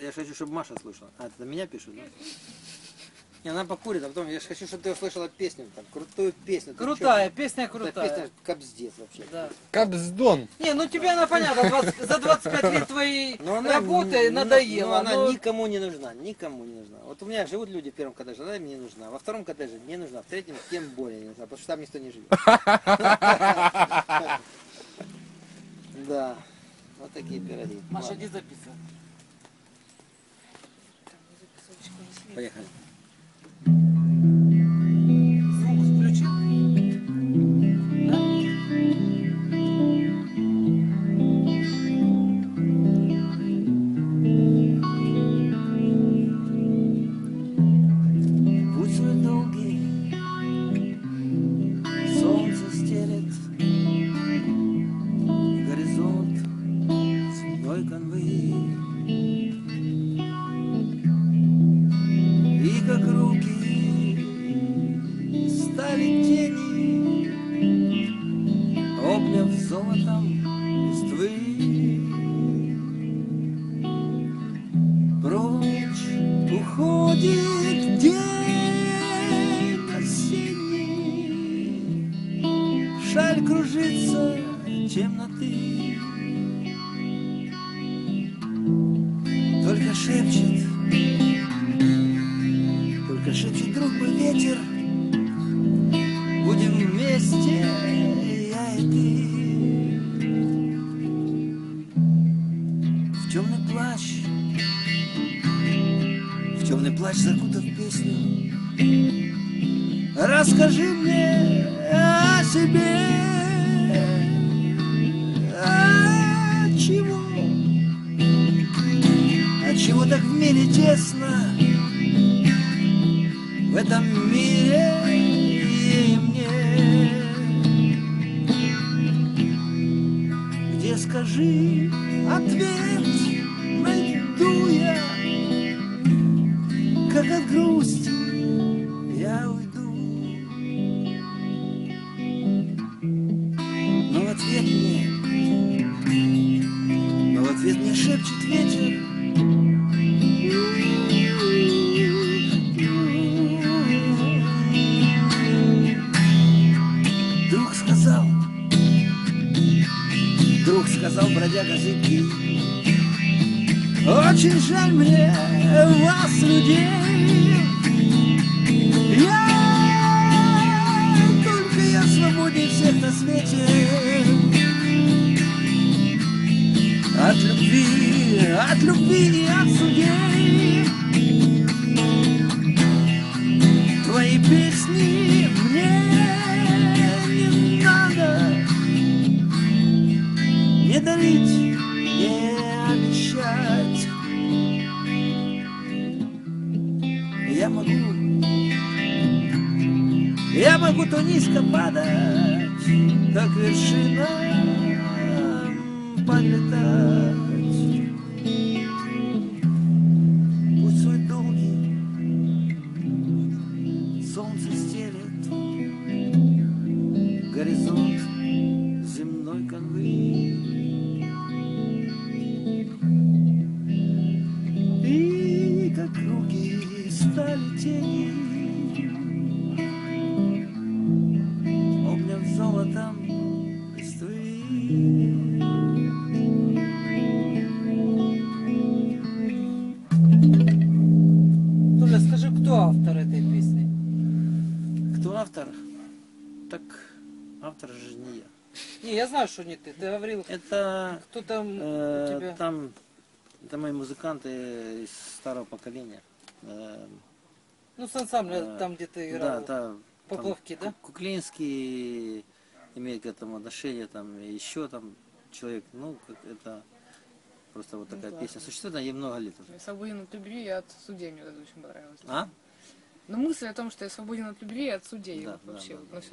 я же хочу, чтобы Маша слышала. А, это меня пишут, да? Не, она покурит, а потом я же хочу, чтобы ты услышала песню, там, крутую песню. Крутая, песня крутая. Это песня капздец вообще. Да. Капсдон. Не, ну тебе она понятно, за 25 лет твоей работы надоело. Но она никому не нужна, никому не нужна. Вот у меня живут люди в первом коттедже, она мне не нужна. Во втором коттедже не нужна, в третьем тем более не нужна, потому что там никто не живет. Да, вот такие пироги. Маша, иди записывай. Поехали. Звук включил? Да? Путь свой долгий, солнце стелет горизонт земной конвы. И как руки стали тени, обняв золотом листвы. Прочь уходит день осенний, шаль кружится темноты. Только шепчет друг мой ветер, будем вместе, я и ты. В темный плащ закутав песню, расскажи мне о себе. Чего так в мире тесно, в этом мире и мне? Где, скажи, ответ найду я, как от грусти я уйду. Но в ответ мне шепчет ветер: Друг сказал, бродяга зыбкий, очень жаль мне вас, людей. Я свободнее всех на свете. От любви и от судей. Твои песни мне не надо, не дарить, не обещать. Я могу то низко падать, так вершинам подлетать. Путь свой долгий, солнце стелет горизонт земной конвы. И как руки стали тени, обняв золотом листвы. Толя, скажи, кто автор этой песни? Кто автор? Так автор же не я. Не, я знаю, что не ты. Ты говорил, Это кто там у тебя. там это мои музыканты из старого поколения. Ну, с ансамбля, там, где ты играл. Да, Поплавки, да? Куклинский имеет к этому отношение, там еще там человек, ну, это просто вот такая песня. Существует она ей много лет уже. Я свободен от любви и от судей, мне это очень понравилось. А? Но мысль о том, что я свободен от любви и от судей, Да, вот вообще да, да. вот,